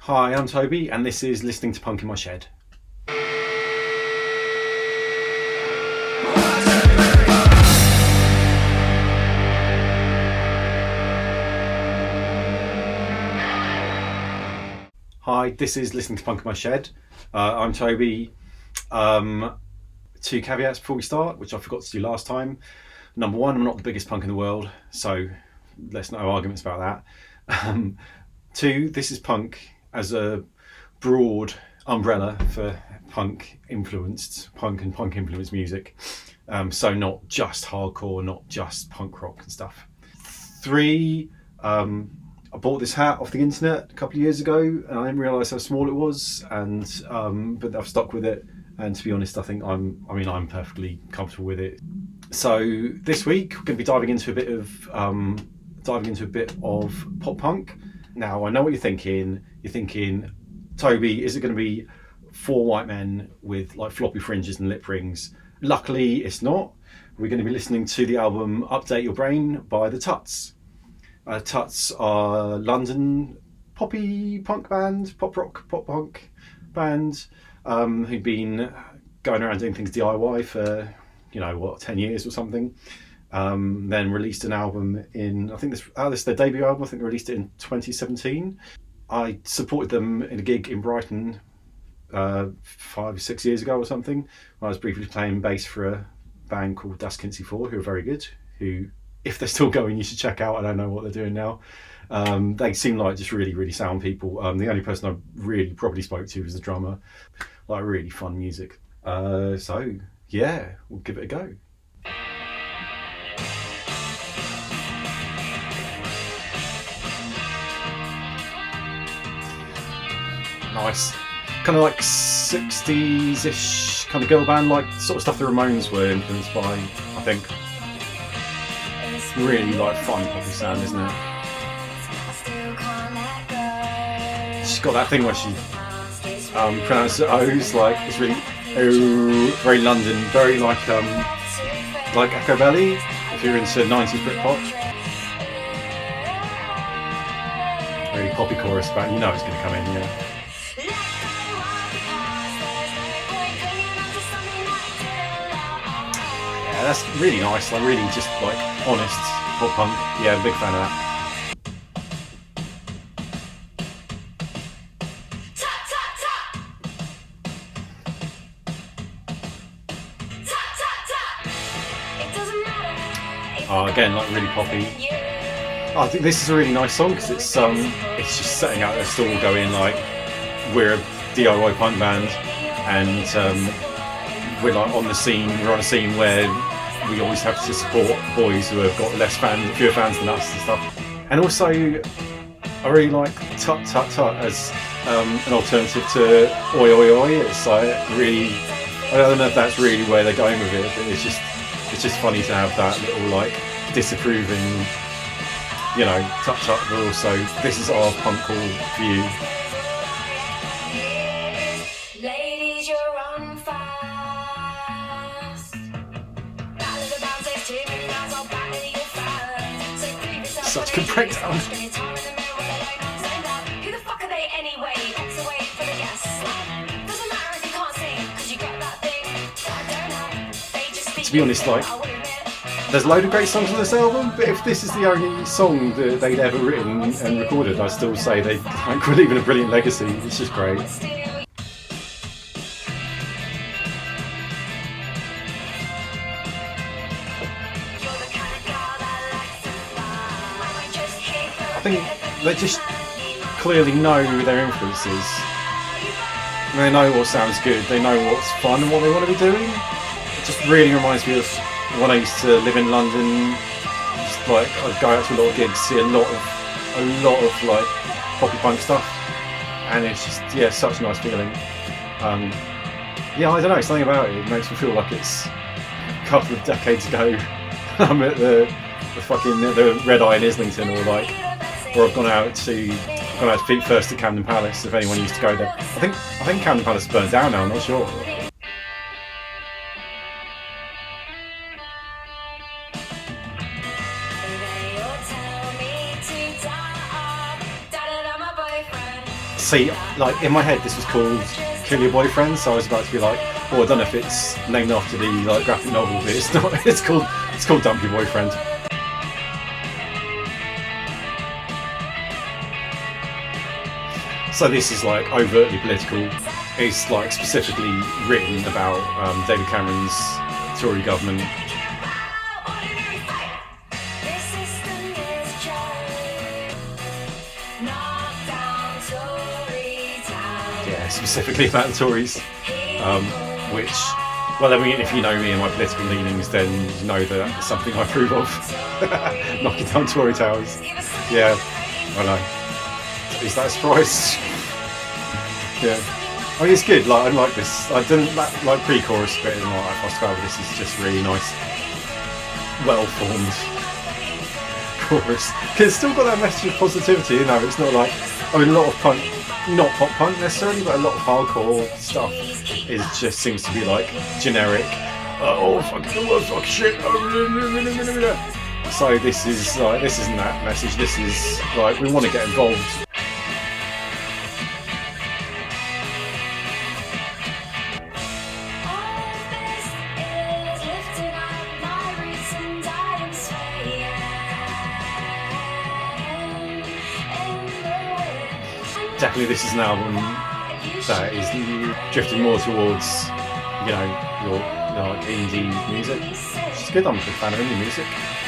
Hi, I'm Toby, and this is Listening to Punk in My Shed. Hi, this is Listening to Punk in My Shed. I'm Toby. Two caveats before we start, which I forgot to do last time. Number one, I'm not the biggest punk in the world, so there's no arguments about that. Two, this is punk as a broad umbrella for punk and punk influenced music. So not just hardcore, not just punk rock and stuff. Three, I bought this hat off the internet a couple of years ago and I didn't realise how small it was, and but I've stuck with it, and to be honest I think I'm perfectly comfortable with it. So this week we're going to be diving into a bit of pop punk. Now I know what you're thinking. You're thinking, Toby, is it going to be four white men with like floppy fringes and lip rings? Luckily it's not. We're going to be listening to the album Update Your Brain by the Tuts. Tuts are London pop rock, pop punk band, who've been going around doing things DIY for 10 years or something. Then released an album in, I think this is their debut album. I think they released it in 2017. I supported them in a gig in Brighton 5 or 6 years ago or something. I was briefly playing bass for a band called Das Kinsey 4, who are very good, who, if they're still going, you should check out. I don't know what they're doing now. They seem like just really, really sound people. The only person I really probably spoke to was the drummer. Like really fun music. So yeah, we'll give it a go. Nice. Kind of like 60s-ish kind of girl band, like sort of stuff the Ramones were influenced by, I think. Really like fun poppy sound, isn't it? She's got that thing where she pronounces the O's, like it's really very London, very like Echo Belly, if you're into 90s Britpop. Really poppy chorus, but you know it's going to come in, yeah. Yeah, that's really nice, like really just like honest pop punk. Yeah, I'm a big fan of that. Again, like really poppy. I think this is a really nice song because it's just setting out their stall, going like, we're a DIY punk band, and we're like on a scene where we always have to support boys who have got fewer fans than us and stuff. And also, I really like Tut Tut Tut as an alternative to Oi Oi Oi. It's like really, I don't know if that's really where they're going with it, but it's just funny to have that little like disapproving, Tut Tut, but also this is our punk call for you. Ladies, you're on fast. Such a good breakdown. Who the fuck are they anyway? X away for the guests. Doesn't matter if you can't sing, because you got that thing. I don't know. They just To be honest, like, there's a load of great songs on this album, but if this is the only song that they'd ever written and recorded, I'd still say they were leaving a brilliant legacy. It's just great. I think they just clearly know their influences. They know what sounds good, they know what's fun and what they want to be doing. It just really reminds me of when I used to live in London. Just like I'd go out to a lot of gigs, see a lot of like poppy punk stuff, and it's just such a nice feeling. I don't know, something about it makes me feel like it's a couple of decades ago. I'm at the Red Eye in Islington, or I've gone out to Feet First at Camden Palace, if anyone used to go there. I think Camden Palace is burnt down now, I'm not sure. See, like in my head, this was called Kill Your Boyfriend, so I was about to be like, oh, I don't know if it's named after the like graphic novel, but it's not. It's called Dump Your Boyfriend. So this is like overtly political. It's like specifically written about David Cameron's Tory government. Yeah, specifically about the Tories, which, well, I mean, if you know me and my political leanings, then you know that it's something I approve of. Knocking down Tory towers. Yeah, I know. Is that a surprise? Yeah. I mean, it's good. Like, I like this. I didn't like pre-chorus bit and like fussed about, but this is just really nice, well-formed chorus. Cause it's still got that message of positivity. You know, it's not like, I mean, a lot of punk, not pop punk necessarily, but a lot of hardcore stuff just seems to be like generic. Oh fuck shit. So this isn't that message. This is like, we want to get involved. Definitely, this is an album that is drifting more towards, you know, your like indie music, which is good. I'm a big fan of indie music.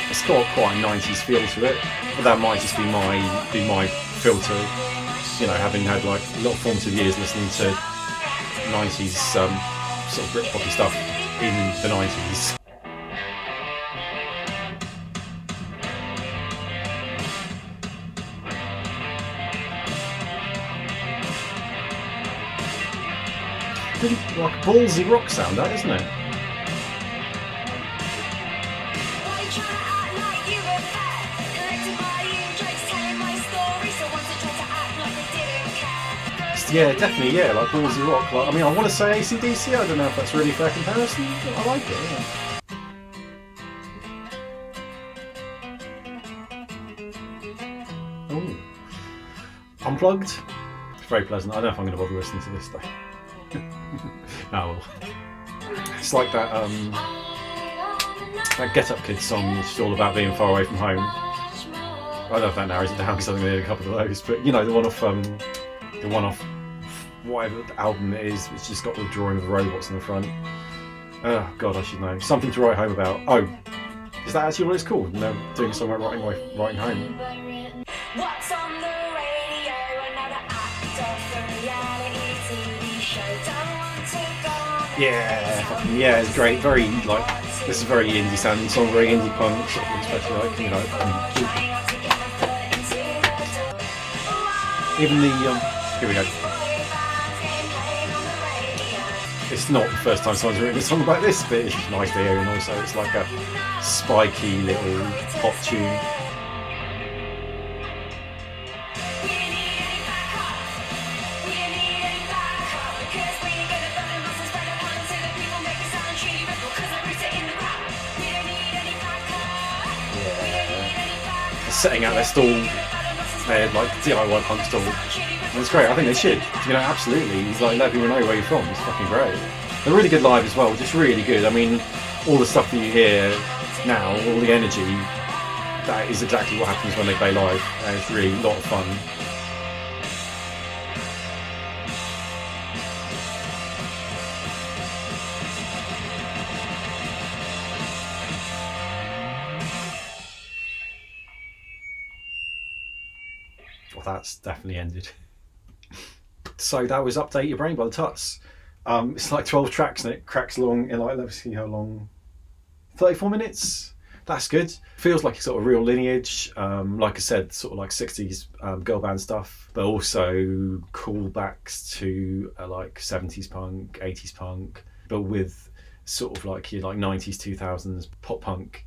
It's got quite a 90s feel to it, but that might just be my filter. You know, having had like a lot of formative years listening to 90s sort of Britpop stuff in the 90s. Really like a ballsy rock sound, that, isn't it? Yeah, definitely, yeah, like ballsy rock. Like, I mean, I want to say AC/DC, I don't know if that's really a fair comparison, but I like it, yeah. Oh. Unplugged? Very pleasant. I don't know if I'm going to bother listening to this though. Oh well. It's like that Get Up Kids song, which is all about being far away from home. I don't know if that narrows it down because I think they did a couple of those, but you know, the one off whatever album it is, which just got the drawing of the robots in the front. Oh god, I should know. Something to Write Home About. Oh, is that actually what it's called? No, doing a song about writing home. What's on the radio? Another act of the reality TV show. Don't want to go. Yeah, it's great. Very like, this is very indie sounding song, very indie punk, sort of, especially like, you know. Even the here we go. It's not the first time someone's written a song about this, but it's nice to hear, and also it's like a spiky little pop tune. Setting out their stall, their like DIY punk stall. And it's great. I think they should. You know, absolutely. He's like, let people know where you're from. It's fucking great. They're really good live as well. Just really good. I mean, all the stuff that you hear now, all the energy, that is exactly what happens when they play live. And it's really a lot of fun. Well, that's definitely ended. So that was Update Your Brain by the Tuts. It's like 12 tracks and it cracks along in like, let's see how long, 34 minutes. That's good. Feels like a sort of real lineage. Like I said, sort of like 60s girl band stuff, but also callbacks to like 70s punk, 80s punk, but with sort of like your like 90s, 2000s pop punk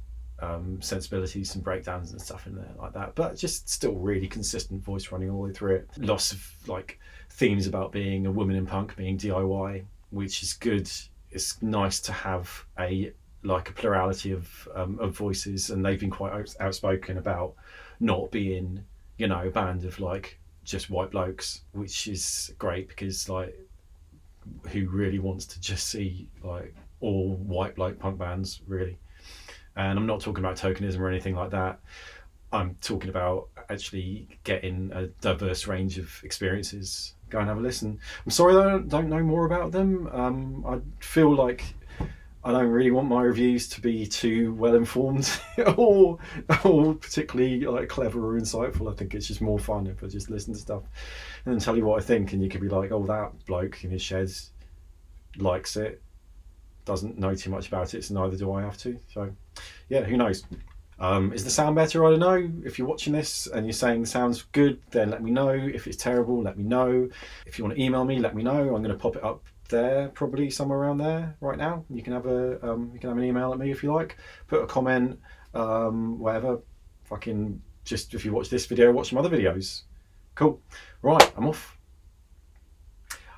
sensibilities, some breakdowns and stuff in there like that, but just still really consistent voice running all the way through it. Lots of like themes about being a woman in punk, being DIY, which is good. It's nice to have a plurality of voices, and they've been quite outspoken about not being, you know, a band of like just white blokes, which is great because like, who really wants to just see like all white bloke punk bands, really? And I'm not talking about tokenism or anything like that. I'm talking about actually getting a diverse range of experiences. Go and have a listen. I'm sorry that I don't know more about them. I feel like I don't really want my reviews to be too well informed or particularly like clever or insightful. I think it's just more fun if I just listen to stuff and then tell you what I think, and you could be like, oh, that bloke in his sheds likes it, doesn't know too much about it, so neither do I have to. So yeah, who knows? Is the sound better? I don't know. If you're watching this and you're saying the sound's good, then let me know. If it's terrible, let me know. If you want to email me, let me know. I'm going to pop it up there, probably somewhere around there right now. You can have an email at me if you like. Put a comment, whatever. Fucking just, if you watch this video, watch some other videos. Cool. Right, I'm off.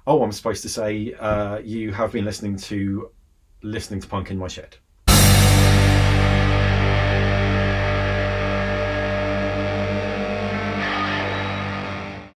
Oh, I'm supposed to say you have been listening to Punk in My Shed.